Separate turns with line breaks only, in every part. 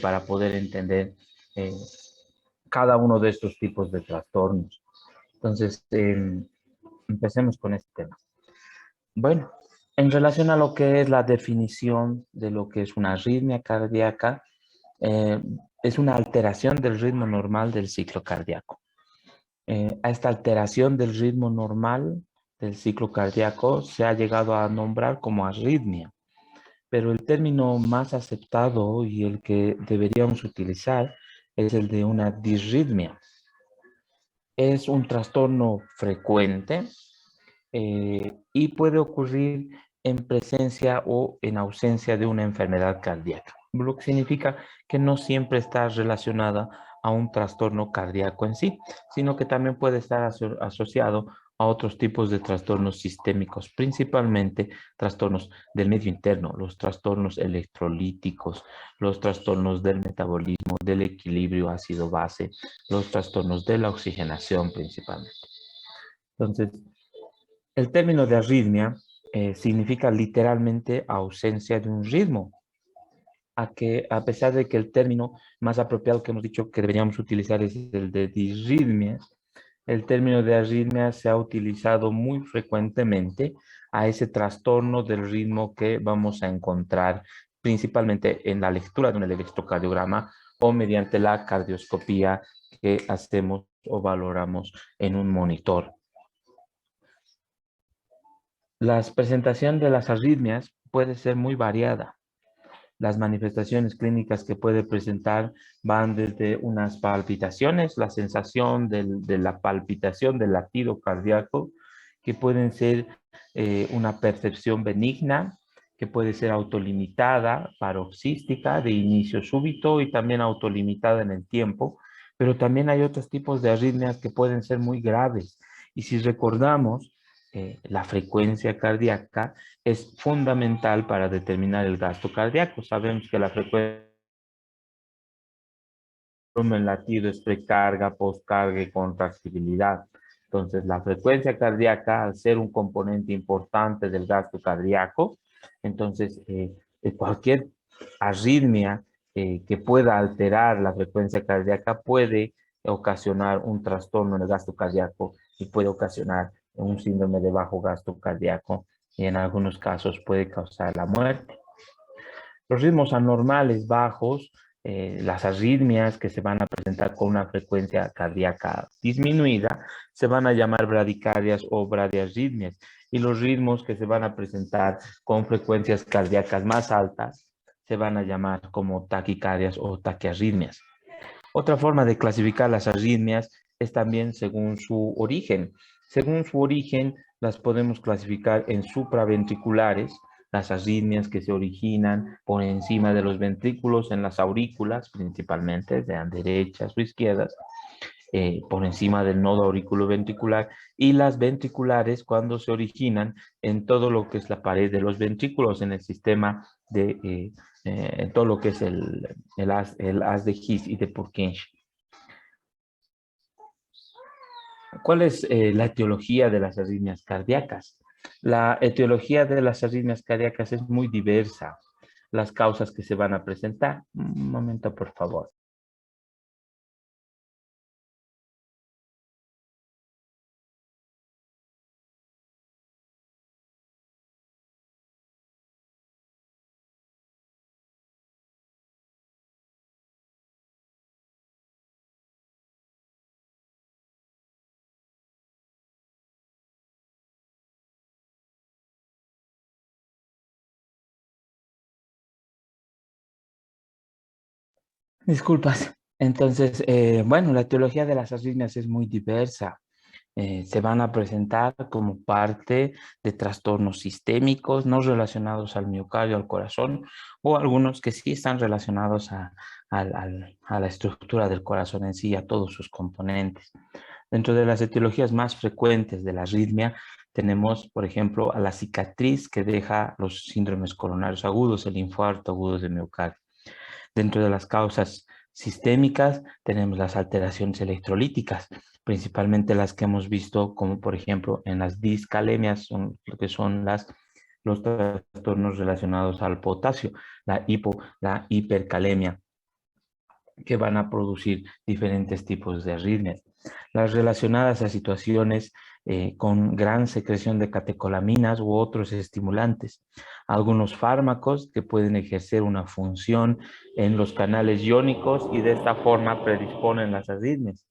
para poder entender eh, cada uno de estos tipos de trastornos. Entonces, empecemos con este tema. Bueno, en relación a lo que es la definición de lo que es una arritmia cardíaca, eh, es una alteración del ritmo normal del ciclo cardíaco. A esta alteración del ritmo normal del ciclo cardíaco se ha llegado a nombrar como arritmia, pero el término más aceptado y el que deberíamos utilizar es el de una disritmia. Es un trastorno frecuente y puede ocurrir en presencia o en ausencia de una enfermedad cardíaca, lo que significa que no siempre está relacionada a un trastorno cardíaco en sí, sino que también puede estar asociado a otros tipos de trastornos sistémicos, principalmente trastornos del medio interno, los trastornos electrolíticos, los trastornos del metabolismo, del equilibrio ácido-base, los trastornos de la oxigenación principalmente. Entonces, el término de arritmia significa literalmente ausencia de un ritmo, a pesar de que el término más apropiado que hemos dicho que deberíamos utilizar es el de disritmia, el término de arritmia se ha utilizado muy frecuentemente a ese trastorno del ritmo que vamos a encontrar principalmente en la lectura de un electrocardiograma o mediante la cardioscopía que hacemos o valoramos en un monitor. La presentación de las arritmias puede ser muy variada. Las manifestaciones clínicas que puede presentar van desde unas palpitaciones, la sensación de la palpitación del latido cardíaco, que pueden ser una percepción benigna, que puede ser autolimitada, paroxística, de inicio súbito y también autolimitada en el tiempo, pero también hay otros tipos de arritmias que pueden ser muy graves. Y si recordamos, la frecuencia cardíaca es fundamental para determinar el gasto cardíaco. Sabemos que la frecuencia del latido es precarga, postcarga y contractibilidad. Entonces, la frecuencia cardíaca, al ser un componente importante del gasto cardíaco, entonces cualquier arritmia que pueda alterar la frecuencia cardíaca puede ocasionar un trastorno en el gasto cardíaco y puede ocasionar un síndrome de bajo gasto cardíaco y en algunos casos puede causar la muerte. Los ritmos anormales bajos, las arritmias que se van a presentar con una frecuencia cardíaca disminuida, se van a llamar bradicardias o bradiarritmias. Y los ritmos que se van a presentar con frecuencias cardíacas más altas, se van a llamar como taquicardias o taquiarritmias. Otra forma de clasificar las arritmias es también según su origen. Según su origen, las podemos clasificar en supraventriculares, las arritmias que se originan por encima de los ventrículos en las aurículas, principalmente, sean derechas o izquierdas, por encima del nodo auriculoventricular, y las ventriculares cuando se originan en todo lo que es la pared de los ventrículos, en el sistema de en todo lo que es el haz de His y de Purkinje. ¿Cuál es la etiología de las arritmias cardíacas? La etiología de las arritmias cardíacas es muy diversa. Las causas que se van a presentar. Un momento, por favor. Disculpas. Entonces, bueno, la etiología de las arritmias es muy diversa. Se van a presentar como parte de trastornos sistémicos no relacionados al miocardio, al corazón, o algunos que sí están relacionados a la estructura del corazón en sí, a todos sus componentes. Dentro de las etiologías más frecuentes de la arritmia, tenemos, por ejemplo, a la cicatriz que deja los síndromes coronarios agudos, el infarto agudo de miocardio. Dentro de las causas sistémicas tenemos las alteraciones electrolíticas, principalmente las que hemos visto, como por ejemplo en las discalemias, son lo que son los trastornos relacionados al potasio, la hipercalemia. que van a producir diferentes tipos de arritmias. Las relacionadas a situaciones con gran secreción de catecolaminas u otros estimulantes. Algunos fármacos que pueden ejercer una función en los canales iónicos y de esta forma predisponen las arritmias.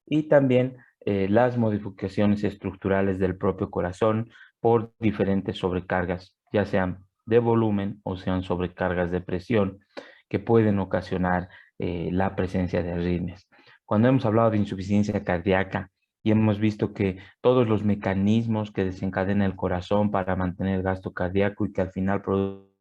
Y también las modificaciones estructurales del propio corazón por diferentes sobrecargas, ya sean de volumen o sean sobrecargas de presión, que pueden ocasionar la presencia de arritmias. Cuando hemos hablado de insuficiencia cardíaca y hemos visto que todos los mecanismos que desencadena el corazón para mantener el gasto cardíaco y que al final producen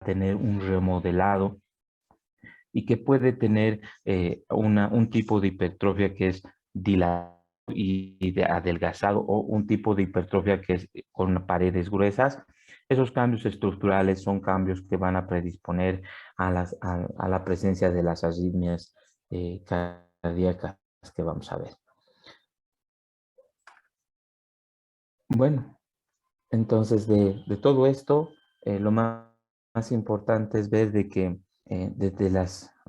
tener un remodelado y que puede tener un tipo de hipertrofia que es dilatado y de adelgazado o un tipo de hipertrofia que es con paredes gruesas. Esos cambios estructurales son cambios que van a predisponer a la presencia de las arritmias cardíacas que vamos a ver. Bueno, entonces de todo esto, lo más importante es ver de que desde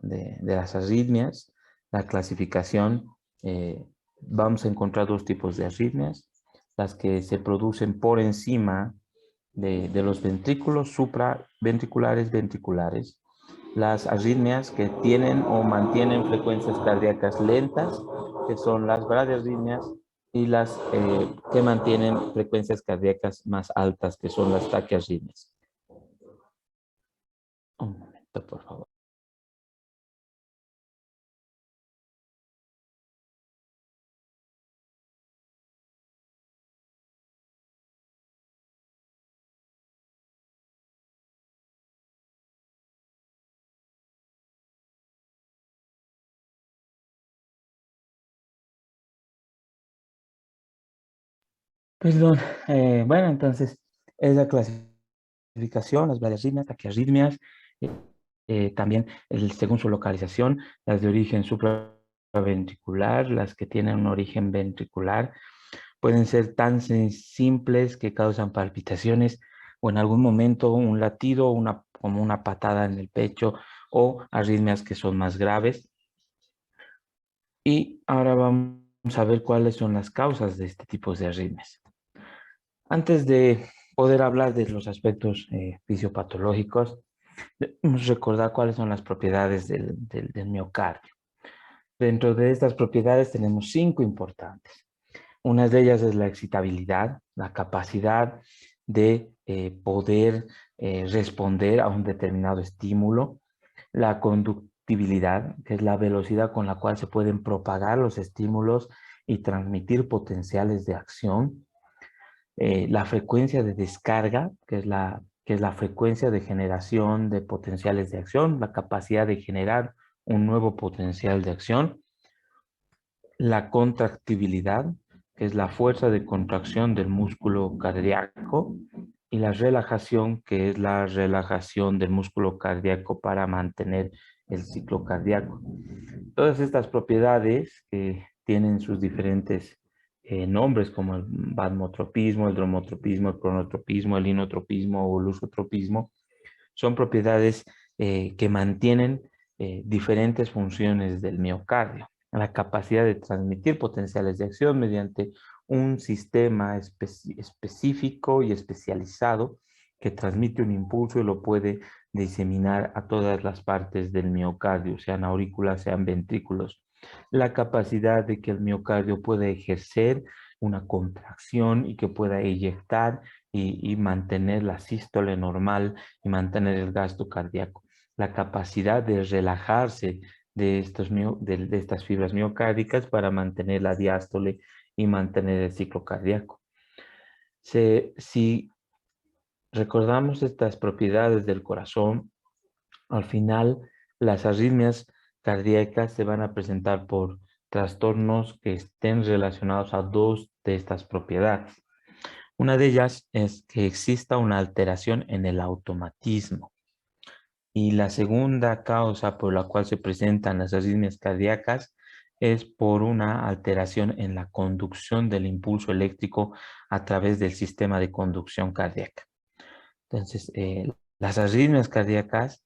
de las arritmias, la clasificación, vamos a encontrar dos tipos de arritmias, las que se producen por encima de los ventrículos supraventriculares ventriculares, las arritmias que tienen o mantienen frecuencias cardíacas lentas, que son las bradiarritmias, y las que mantienen frecuencias cardíacas más altas, que son las taquiarritmias. Un momento, por favor. Perdón. Bueno, entonces es la clasificación, las bradiarritmias, taquiarritmias, eh, también según su localización, las de origen supraventricular, las que tienen un origen ventricular, pueden ser tan simples que causan palpitaciones o en algún momento un latido, como una patada en el pecho o arritmias que son más graves. Y ahora vamos a ver cuáles son las causas de este tipo de arritmias. Antes de poder hablar de los aspectos fisiopatológicos, debemos recordar cuáles son las propiedades del miocardio. Dentro de estas propiedades tenemos 5 importantes. Una de ellas es la excitabilidad, la capacidad de poder responder a un determinado estímulo, la conductibilidad, que es la velocidad con la cual se pueden propagar los estímulos y transmitir potenciales de acción, la frecuencia de descarga, que es la frecuencia de generación de potenciales de acción, la capacidad de generar un nuevo potencial de acción, la contractibilidad, que es la fuerza de contracción del músculo cardíaco, y la relajación, que es la relajación del músculo cardíaco para mantener el ciclo cardíaco. Todas estas propiedades que tienen sus diferentes nombres, como el vasmotropismo, el dromotropismo, el cronotropismo, el inotropismo o el usotropismo, son propiedades que mantienen diferentes funciones del miocardio, la capacidad de transmitir potenciales de acción mediante un sistema específico y especializado que transmite un impulso y lo puede diseminar a todas las partes del miocardio, sean aurículas, sean ventrículos. La capacidad de que el miocardio pueda ejercer una contracción y que pueda eyectar y mantener la sístole normal y mantener el gasto cardíaco. La capacidad de relajarse de estas fibras miocárdicas para mantener la diástole y mantener el ciclo cardíaco. Si recordamos estas propiedades del corazón, al final las arritmias cardíacas se van a presentar por trastornos que estén relacionados a dos de estas propiedades. Una de ellas es que exista una alteración en el automatismo. Y la segunda causa por la cual se presentan las arritmias cardíacas es por una alteración en la conducción del impulso eléctrico a través del sistema de conducción cardíaca. Entonces, las arritmias cardíacas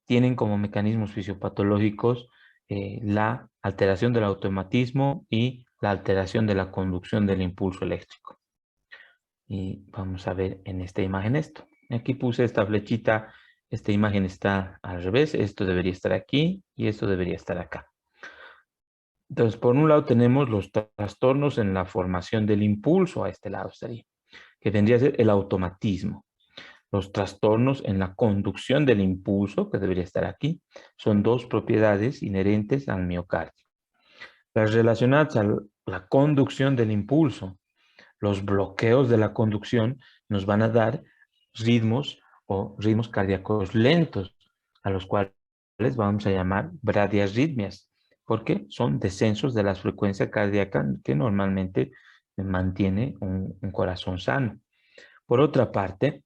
tienen como mecanismos fisiopatológicos la alteración del automatismo y la alteración de la conducción del impulso eléctrico. Y vamos a ver en esta imagen esto. Aquí puse esta flechita, esta imagen está al revés, esto debería estar aquí y esto debería estar acá. Entonces, por un lado tenemos los trastornos en la formación del impulso, a este lado estaría, que tendría que ser el automatismo. Los trastornos en la conducción del impulso, que debería estar aquí, son dos propiedades inherentes al miocardio. Las relacionadas a la conducción del impulso, los bloqueos de la conducción nos van a dar ritmos o ritmos cardíacos lentos, a los cuales vamos a llamar bradiarritmias, porque son descensos de la frecuencia cardíaca que normalmente mantiene un corazón sano. Por otra parte,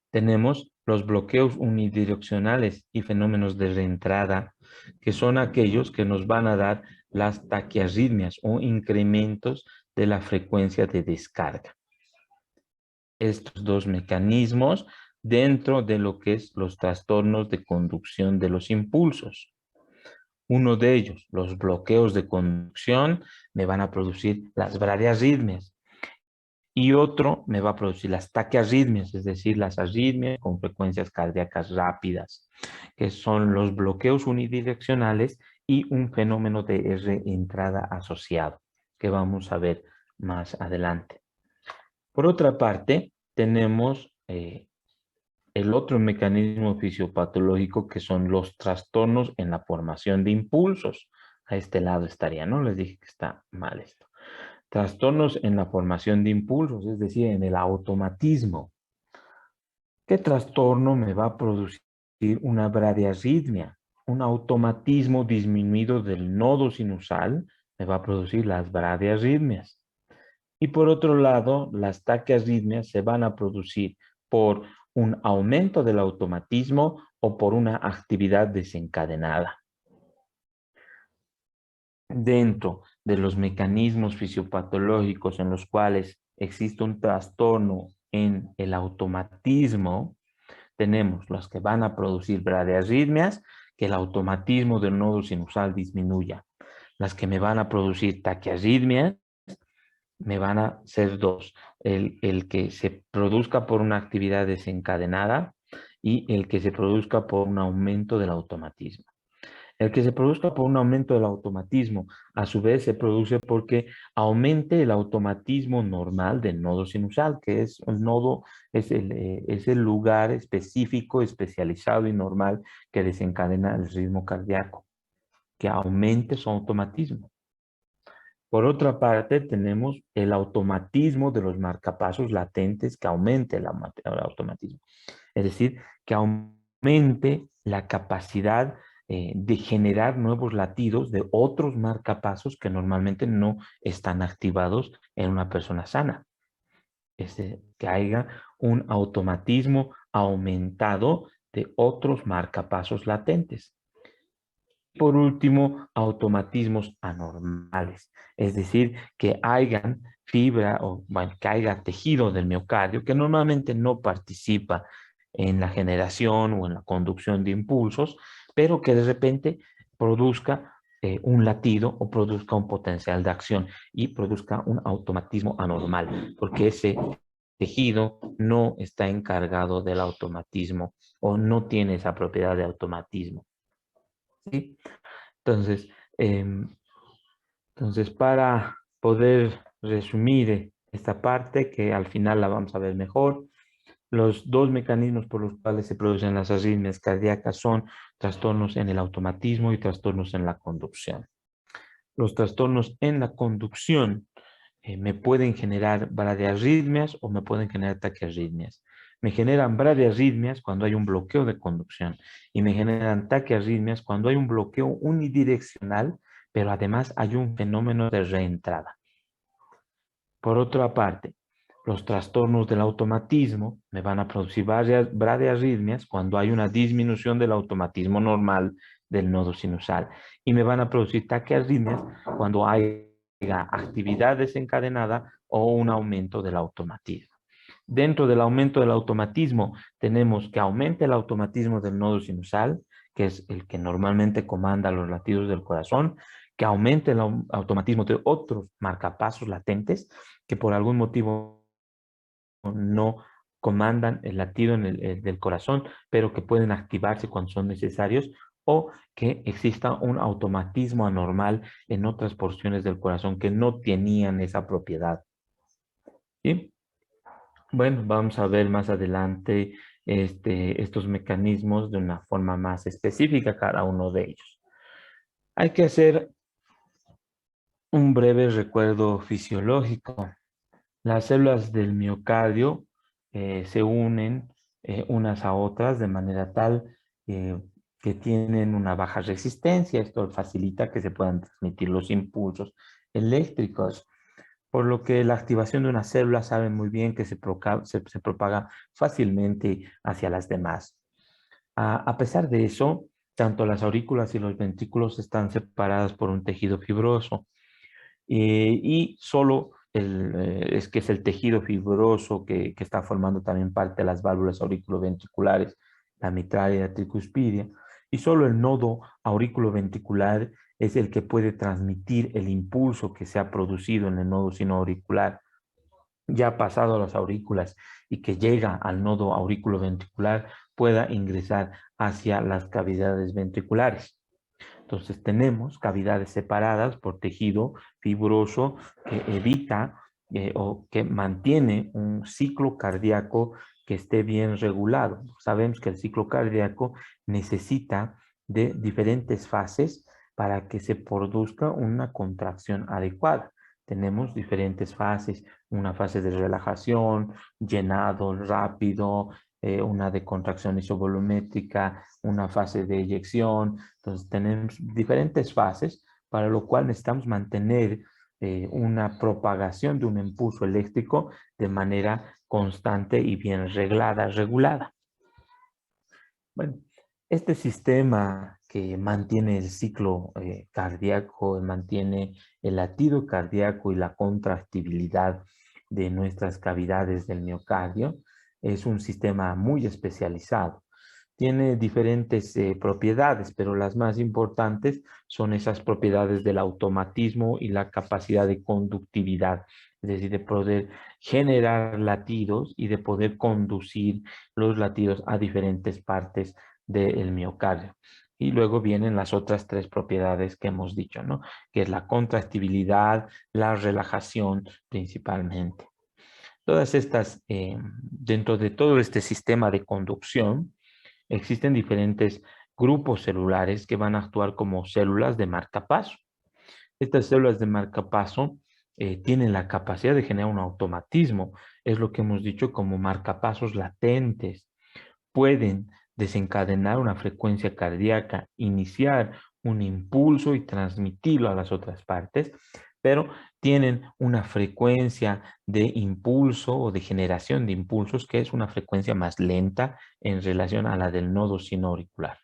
tenemos los bloqueos unidireccionales y fenómenos de reentrada, que son aquellos que nos van a dar las taquiarritmias o incrementos de la frecuencia de descarga. Estos dos mecanismos dentro de lo que es los trastornos de conducción de los impulsos. Uno de ellos, los bloqueos de conducción, me van a producir las bradiarritmias. Y otro me va a producir las taquiarritmias, es decir, las arritmias con frecuencias cardíacas rápidas, que son los bloqueos unidireccionales y un fenómeno de reentrada asociado, que vamos a ver más adelante. Por otra parte, tenemos el otro mecanismo fisiopatológico que son los trastornos en la formación de impulsos. A este lado estaría, ¿no? Les dije que está mal esto. Trastornos en la formación de impulsos, es decir, en el automatismo. ¿Qué trastorno me va a producir una bradiarritmia? Un automatismo disminuido del nodo sinusal me va a producir las bradiarritmias. Y por otro lado, las taquiarritmias se van a producir por un aumento del automatismo o por una actividad desencadenada. Dentro de los mecanismos fisiopatológicos en los cuales existe un trastorno en el automatismo, tenemos los que van a producir bradiarritmias, que el automatismo del nodo sinusal disminuya. Las que me van a producir taquiarritmias, me van a ser dos. El que se produzca por una actividad desencadenada y el que se produzca por un aumento del automatismo. El que se produzca por un aumento del automatismo, a su vez se produce porque aumente el automatismo normal del nodo sinusal, que es el nodo, es el lugar específico, especializado y normal que desencadena el ritmo cardíaco, que aumente su automatismo. Por otra parte, tenemos el automatismo de los marcapasos latentes que aumente el automatismo. Es decir, que aumente la capacidad de generar nuevos latidos de otros marcapasos que normalmente no están activados en una persona sana. Que haya un automatismo aumentado de otros marcapasos latentes. Por último, automatismos anormales, es decir, que hayan fibra o bueno, que haya tejido del miocardio que normalmente no participa en la generación o en la conducción de impulsos, pero que de repente produzca un latido o produzca un potencial de acción y produzca un automatismo anormal, porque ese tejido no está encargado del automatismo o no tiene esa propiedad de automatismo. ¿Sí? Entonces, para poder resumir esta parte, que al final la vamos a ver mejor, los dos mecanismos por los cuales se producen las arritmias cardíacas son trastornos en el automatismo y trastornos en la conducción. Los trastornos en la conducción me pueden generar bradiarritmias o me pueden generar taquiarritmias. Me generan bradiarritmias cuando hay un bloqueo de conducción y me generan taquiarritmias cuando hay un bloqueo unidireccional, pero además hay un fenómeno de reentrada. Por otra parte, los trastornos del automatismo me van a producir varias bradiarritmias cuando hay una disminución del automatismo normal del nodo sinusal y me van a producir taquiarritmias cuando haya actividad desencadenada o un aumento del automatismo. Dentro del aumento del automatismo tenemos que aumente el automatismo del nodo sinusal, que es el que normalmente comanda los latidos del corazón, que aumente el automatismo de otros marcapasos latentes que por algún motivo no comandan el latido del corazón, pero que pueden activarse cuando son necesarios, o que exista un automatismo anormal en otras porciones del corazón que no tenían esa propiedad. ¿Sí? Bueno, vamos a ver más adelante estos mecanismos de una forma más específica, cada uno de ellos. Hay que hacer un breve recuerdo fisiológico. Las células del miocardio se unen unas a otras de manera tal eh, que tienen una baja resistencia. Esto facilita que se puedan transmitir los impulsos eléctricos, por lo que la activación de una célula sabe muy bien que se propaga fácilmente hacia las demás. A pesar de eso, tanto las aurículas y los ventrículos están separadas por un tejido fibroso y solo es que es el tejido fibroso que está formando también parte de las válvulas auriculoventriculares, la mitral y la tricuspidia, y solo el nodo auriculoventricular es el que puede transmitir el impulso que se ha producido en el nodo sinoauricular, ya pasado a las aurículas y que llega al nodo auriculoventricular, pueda ingresar hacia las cavidades ventriculares. Entonces tenemos cavidades separadas por tejido fibroso que evita o que mantiene un ciclo cardíaco que esté bien regulado. Sabemos que el ciclo cardíaco necesita de diferentes fases para que se produzca una contracción adecuada. Tenemos diferentes fases, una fase de relajación, llenado rápido, una de contracción isovolumétrica, una fase de eyección. Entonces tenemos diferentes fases, para lo cual necesitamos mantener una propagación de un impulso eléctrico de manera constante y bien regulada. Bueno, este sistema que mantiene el ciclo cardíaco, mantiene el latido cardíaco y la contractibilidad de nuestras cavidades del miocardio, es un sistema muy especializado. Tiene diferentes propiedades, pero las más importantes son esas propiedades del automatismo y la capacidad de conductividad, es decir, de poder generar latidos y de poder conducir los latidos a diferentes partes del miocardio. Y luego vienen las otras tres propiedades que hemos dicho, ¿no? Que es la contractibilidad, la relajación principalmente. Todas estas, dentro de todo este sistema de conducción, existen diferentes grupos celulares que van a actuar como células de marcapaso. Estas células de marcapaso tienen la capacidad de generar un automatismo, es lo que hemos dicho como marcapasos latentes. Pueden desencadenar una frecuencia cardíaca, iniciar un impulso y transmitirlo a las otras partes, pero tienen una frecuencia de impulso o de generación de impulsos que es una frecuencia más lenta en relación a la del nodo sinoauricular.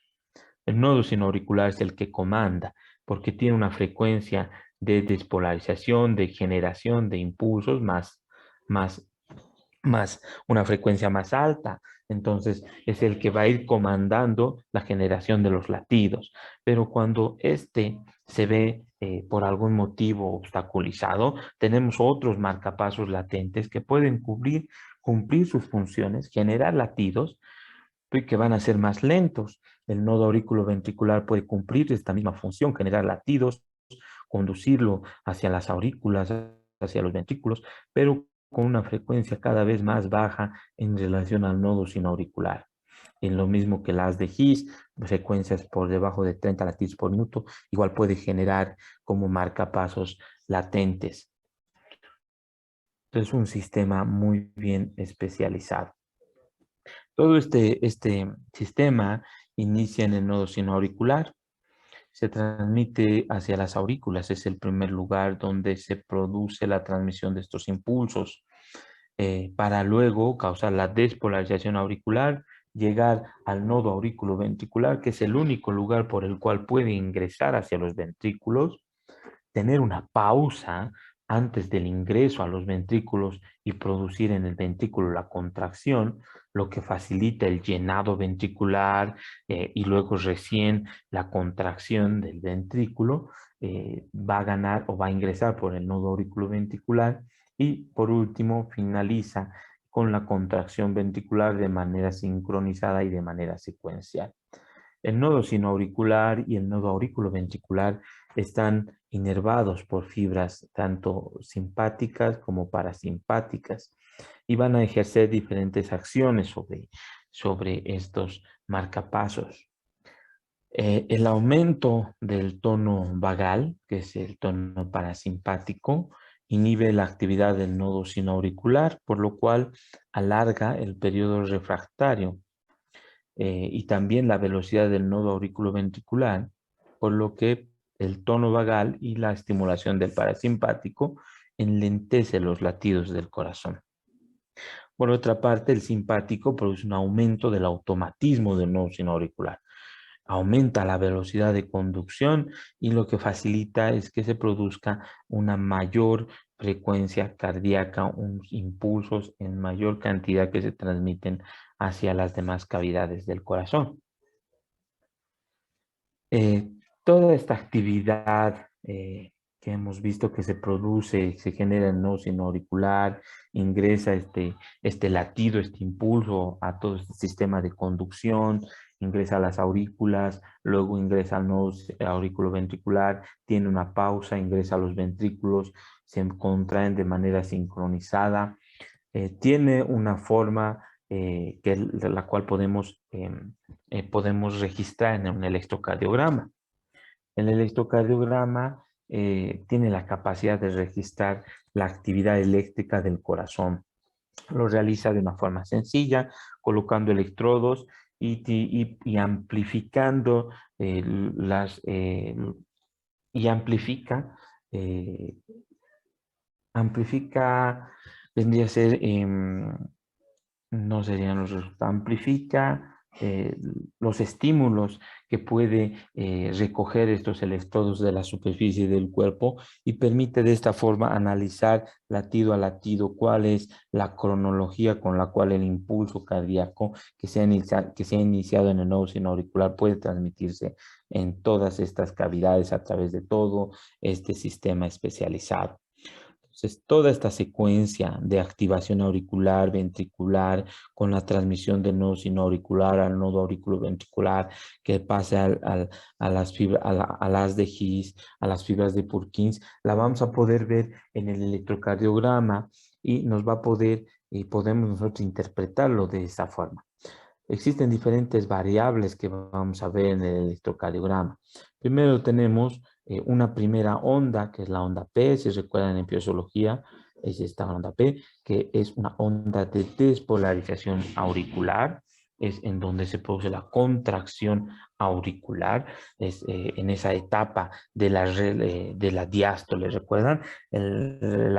El nodo sinoauricular es el que comanda porque tiene una frecuencia de despolarización, de generación de impulsos más una frecuencia más alta. Entonces es el que va a ir comandando la generación de los latidos. Pero cuando este se ve por algún motivo obstaculizado, tenemos otros marcapasos latentes que pueden cumplir sus funciones, generar latidos y que van a ser más lentos. El nodo auriculoventricular puede cumplir esta misma función, generar latidos, conducirlo hacia las aurículas, hacia los ventrículos, pero con una frecuencia cada vez más baja en relación al nodo sinoauricular. En lo mismo que las de His, frecuencias por debajo de 30 latidos por minuto, igual puede generar como marcapasos latentes. Es un sistema muy bien especializado. Todo este sistema inicia en el nodo sinoauricular, se transmite hacia las aurículas, es el primer lugar donde se produce la transmisión de estos impulsos, para luego causar la despolarización auricular, llegar al nodo auriculoventricular, que es el único lugar por el cual puede ingresar hacia los ventrículos, tener una pausa antes del ingreso a los ventrículos y producir en el ventrículo la contracción, lo que facilita el llenado ventricular y luego recién la contracción del ventrículo va a ganar o va a ingresar por el nodo auriculoventricular y por último finaliza con la contracción ventricular de manera sincronizada y de manera secuencial. El nodo sinoauricular y el nodo auriculoventricular están inervados por fibras tanto simpáticas como parasimpáticas y van a ejercer diferentes acciones sobre estos marcapasos. El aumento del tono vagal, que es el tono parasimpático, inhibe la actividad del nodo sinoauricular, por lo cual alarga el periodo refractario y también la velocidad del nodo auriculoventricular, por lo que el tono vagal y la estimulación del parasimpático enlentece los latidos del corazón. Por otra parte, el simpático produce un aumento del automatismo del nodo sinoauricular. Aumenta la velocidad de conducción y lo que facilita es que se produzca una mayor frecuencia cardíaca, unos impulsos en mayor cantidad que se transmiten hacia las demás cavidades del corazón. Eh, Toda esta actividad que hemos visto que se produce, se genera en el nodo sinoauricular, ingresa este latido, este impulso a todo este sistema de conducción, ingresa a las aurículas, luego ingresa al nodo auriculoventricular, tiene una pausa, ingresa a los ventrículos, se contraen de manera sincronizada, tiene una forma de la cual podemos registrar en un electrocardiograma. El electrocardiograma tiene la capacidad de registrar la actividad eléctrica del corazón. Lo realiza de una forma sencilla, colocando electrodos y amplificando y eh, amplifica, vendría a ser no serían los resultados, amplifica los estímulos que puede recoger estos electrodos de la superficie del cuerpo y permite de esta forma analizar latido a latido cuál es la cronología con la cual el impulso cardíaco que se ha iniciado en el nodo sinoauricular puede transmitirse en todas estas cavidades a través de todo este sistema especializado. Entonces, toda esta secuencia de activación auricular, ventricular, con la transmisión del nodo sinoauricular al nodo auriculoventricular, que pasa a las fibras, a las de His, a las fibras de Purkinje, la vamos a poder ver en el electrocardiograma y nos va a poder, y podemos nosotros interpretarlo de esa forma. Existen diferentes variables que vamos a ver en el electrocardiograma. Primero tenemos una primera onda, que es la onda P, si recuerdan en fisiología, es esta onda P, que es una onda de despolarización auricular, es en donde se produce la contracción auricular, es en esa etapa de la diástole, ¿recuerdan? El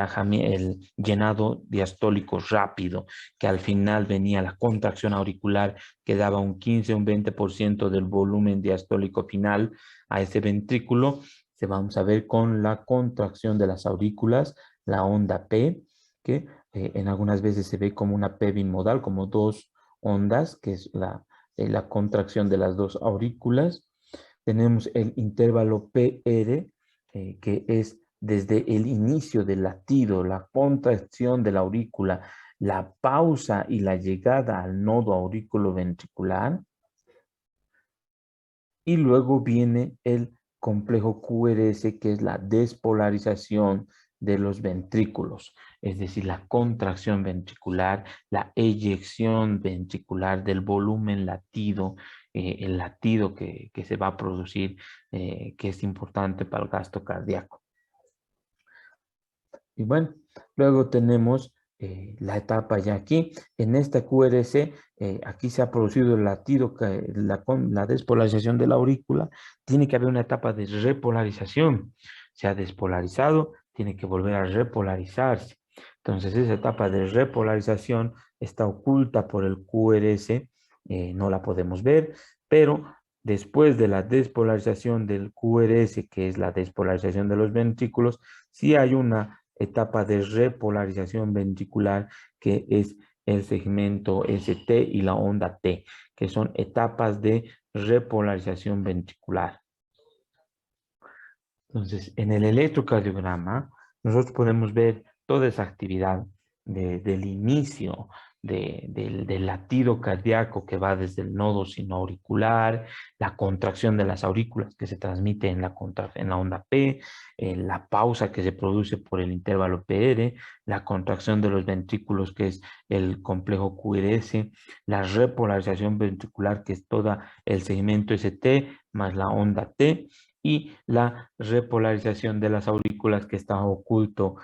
llenado diastólico rápido, que al final venía la contracción auricular que daba un 15 o un 20% del volumen diastólico final a ese ventrículo. Se vamos a ver con la contracción de las aurículas, la onda P, que en algunas veces se ve como una P bimodal, como dos ondas, que es la contracción de las dos aurículas. Tenemos el intervalo PR, que es desde el inicio del latido, la contracción de la aurícula, la pausa y la llegada al nodo auriculoventricular. Y luego viene el complejo QRS, que es la despolarización de los ventrículos, es decir, la contracción ventricular, la eyección ventricular del volumen latido, el latido que se va a producir, que es importante para el gasto cardíaco. Y bueno, luego tenemos la etapa ya aquí. En esta QRS, aquí se ha producido el latido, la despolarización de la aurícula. Tiene que haber una etapa de repolarización. Se ha despolarizado, tiene que volver a repolarizarse. Entonces, esa etapa de repolarización está oculta por el QRS no la podemos ver, pero después de la despolarización del QRS, que es la despolarización de los ventrículos, sí hay una etapa de repolarización ventricular que es el segmento ST y la onda T, que son etapas de repolarización ventricular. Entonces, en el electrocardiograma, nosotros podemos ver toda esa actividad del inicio del latido cardíaco que va desde el nodo sinoauricular, la contracción de las aurículas que se transmite en la onda P, la pausa que se produce por el intervalo PR, la contracción de los ventrículos que es el complejo QRS, la repolarización ventricular que es todo el segmento ST más la onda T, y la repolarización de las aurículas que está oculto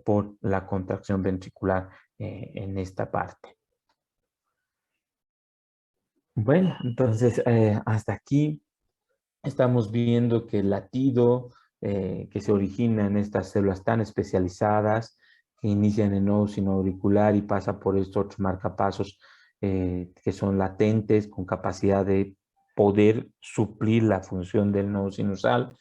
por la contracción ventricular en esta parte. Bueno, entonces hasta aquí estamos viendo que el latido que se origina en estas células tan especializadas, que inician en el nodo sinoauricular y pasa por estos otros marcapasos que son latentes, con capacidad de poder suplir la función del nodo sinusal,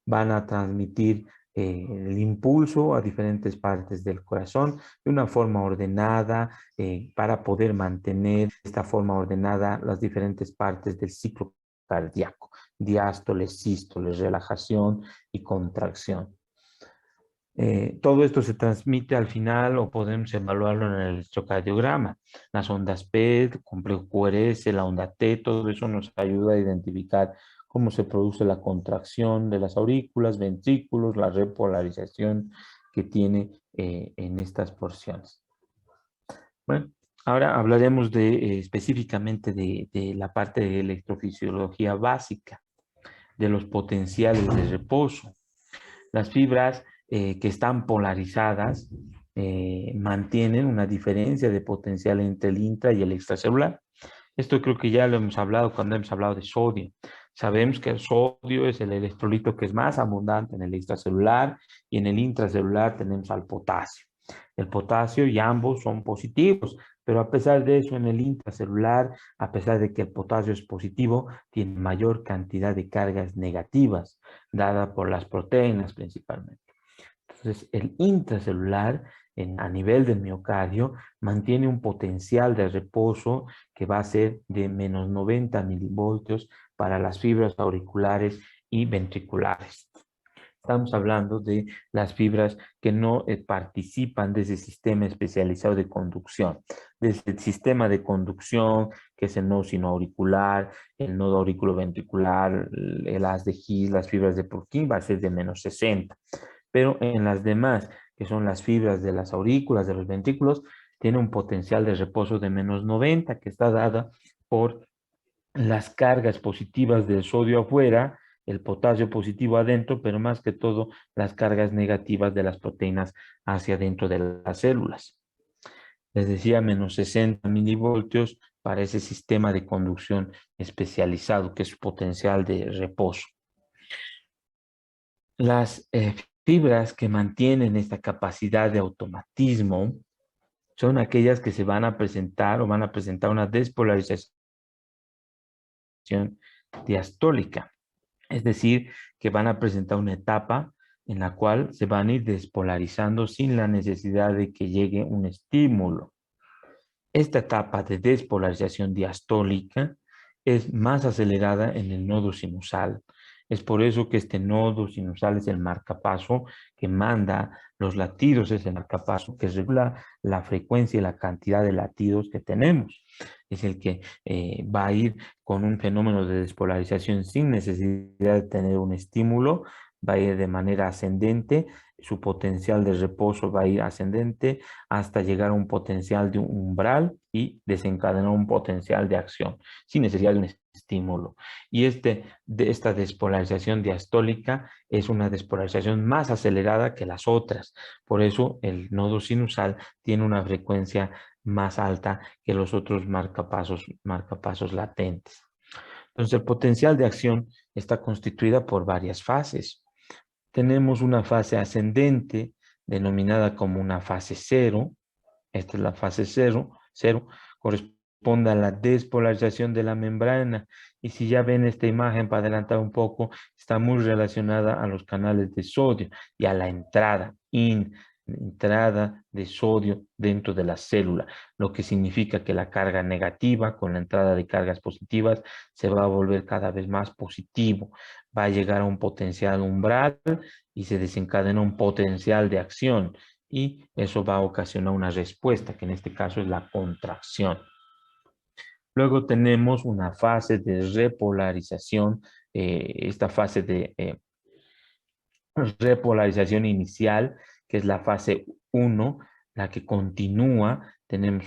van a transmitir el impulso a diferentes partes del corazón de una forma ordenada para poder mantener de esta forma ordenada las diferentes partes del ciclo cardíaco, diástoles, sístoles, relajación y contracción. Todo esto se transmite al final o podemos evaluarlo en el electrocardiograma. Las ondas P, el complejo QRS, la onda T, todo eso nos ayuda a identificar cómo se produce la contracción de las aurículas, ventrículos, la repolarización que tiene en estas porciones. Bueno, ahora hablaremos específicamente de la parte de electrofisiología básica, de los potenciales de reposo. Las fibras que están polarizadas mantienen una diferencia de potencial entre el intra y el extracelular. Esto creo que ya lo hemos hablado cuando hemos hablado de sodio. Sabemos que el sodio es el electrolito que es más abundante en el extracelular y en el intracelular tenemos al potasio. El potasio y ambos son positivos, pero a pesar de eso en el intracelular, a pesar de que el potasio es positivo, tiene mayor cantidad de cargas negativas, dada por las proteínas principalmente. Entonces, el intracelular a nivel del miocardio mantiene un potencial de reposo que va a ser de menos 90 milivoltios para las fibras auriculares y ventriculares. Estamos hablando de las fibras que no participan de ese sistema especializado de conducción, desde el sistema de conducción, que es el nodo sinoauricular, el nodo auriculoventricular, el haz de His, las fibras de Purkinje, va a ser de menos 60. Pero en las demás, que son las fibras de las aurículas, de los ventrículos, tiene un potencial de reposo de menos 90, que está dada por las cargas positivas del sodio afuera, el potasio positivo adentro, pero más que todo las cargas negativas de las proteínas hacia adentro de las células. Les decía menos 60 milivoltios para ese sistema de conducción especializado, que es potencial de reposo. Las fibras que mantienen esta capacidad de automatismo son aquellas que se van a presentar o van a presentar una despolarización diastólica. Es decir, que van a presentar una etapa en la cual se van a ir despolarizando sin la necesidad de que llegue un estímulo. Esta etapa de despolarización diastólica es más acelerada en el nodo sinusal. Es por eso que este nodo sinusal es el marcapaso que manda los latidos, es el marcapaso que regula la frecuencia y la cantidad de latidos que tenemos. Es el que va a ir con un fenómeno de despolarización sin necesidad de tener un estímulo, va a ir de manera ascendente, su potencial de reposo va a ir ascendente hasta llegar a un potencial de un umbral y desencadenar un potencial de acción sin necesidad de un estímulo. Y esta despolarización diastólica es una despolarización más acelerada que las otras. Por eso el nodo sinusal tiene una frecuencia más alta que los otros marcapasos latentes. Entonces, el potencial de acción está constituida por varias fases. Tenemos una fase ascendente, denominada como una fase cero. Esta es la fase cero, corresponde corresponde a la despolarización de la membrana. Y si ya ven esta imagen, para adelantar un poco, está muy relacionada a los canales de sodio y a la entrada de sodio dentro de la célula, lo que significa que la carga negativa con la entrada de cargas positivas se va a volver cada vez más positivo, va a llegar a un potencial umbral y se desencadena un potencial de acción y eso va a ocasionar una respuesta, que en este caso es la contracción. Luego tenemos una fase de repolarización, esta fase de repolarización inicial, que es la fase 1, la que continúa. Tenemos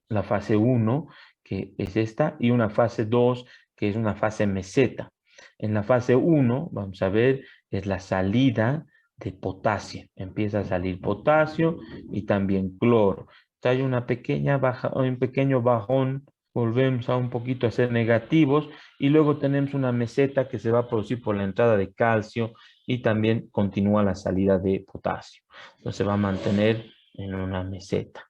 la fase 1, que es esta, y una fase 2, que es una fase meseta. En la fase 1, vamos a ver, es la salida de potasio. Empieza a salir potasio y también cloro. Hay una pequeña baja, un pequeño bajón, volvemos a un poquito a ser negativos y luego tenemos una meseta que se va a producir por la entrada de calcio y también continúa la salida de potasio. Entonces se va a mantener en una meseta.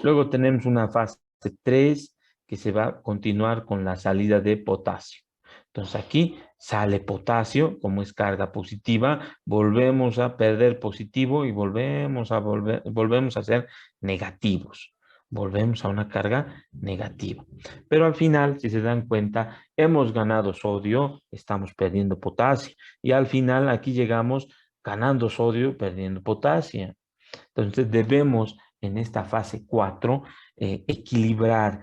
Luego tenemos una fase 3 que se va a continuar con la salida de potasio. Entonces aquí sale potasio, como es carga positiva, volvemos a perder positivo y volvemos a ser negativos. Volvemos a una carga negativa. Pero al final, si se dan cuenta, hemos ganado sodio, estamos perdiendo potasio. Y al final aquí llegamos ganando sodio, perdiendo potasio. Entonces debemos en esta fase 4 equilibrar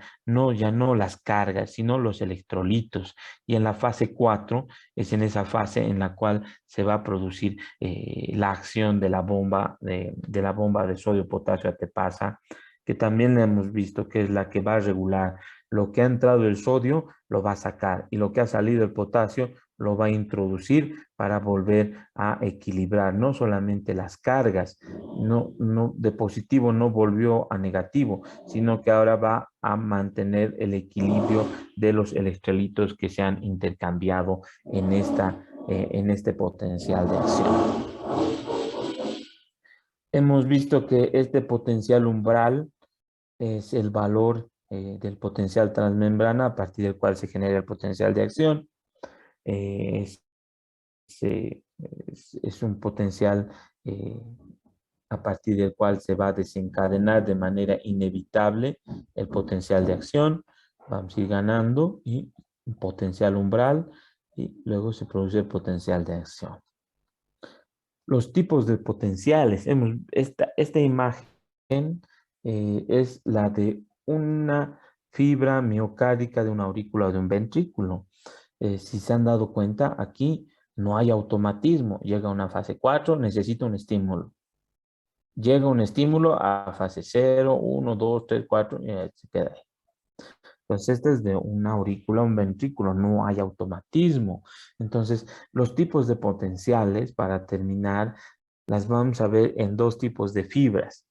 ya no las cargas, sino los electrolitos. Y en la fase 4 es en esa fase en la cual se va a producir la acción de la bomba de sodio-potasio ATPasa, que también hemos visto que es la que va a regular lo que ha entrado el sodio, lo va a sacar, y lo que ha salido el potasio lo va a introducir para volver a equilibrar no solamente las cargas, de positivo no volvió a negativo, sino que ahora va a mantener el equilibrio de los electrolitos que se han intercambiado en este potencial de acción. Hemos visto que este potencial umbral es el valor del potencial transmembrana a partir del cual se genera el potencial de acción. Es, es un potencial a partir del cual se va a desencadenar de manera inevitable el potencial de acción. Vamos a ir ganando y un potencial umbral y luego se produce el potencial de acción. Los tipos de potenciales. Esta imagen es la de una fibra miocárdica de una aurícula o de un ventrículo. Si se han dado cuenta, aquí no hay automatismo. Llega a una fase 4, necesita un estímulo. Llega un estímulo a fase 0, 1, 2, 3, 4 y se queda ahí. Entonces, este es de una aurícula, un ventrículo, no hay automatismo. Entonces, los tipos de potenciales, para terminar, las vamos a ver en dos tipos de fibras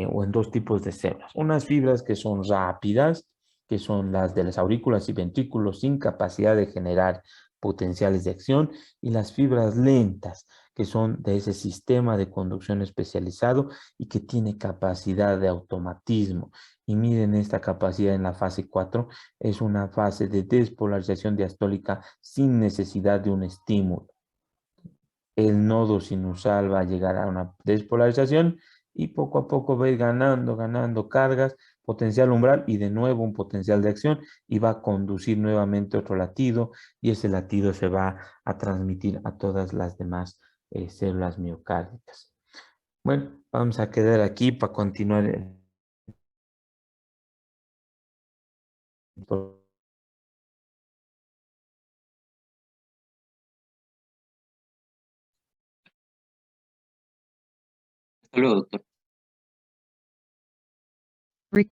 o en dos tipos de células. Unas fibras que son rápidas, que son las de las aurículas y ventrículos sin capacidad de generar potenciales de acción, y las fibras lentas, que son de ese sistema de conducción especializado y que tiene capacidad de automatismo. Y miren esta capacidad en la fase 4, es una fase de despolarización diastólica sin necesidad de un estímulo. El nodo sinusal va a llegar a una despolarización y poco a poco va a ir ganando cargas, potencial umbral y de nuevo un potencial de acción y va a conducir nuevamente otro latido y ese latido se va a transmitir a todas las demás células miocárdicas. Bueno, vamos a quedar aquí para continuar.
Hasta luego, doctor.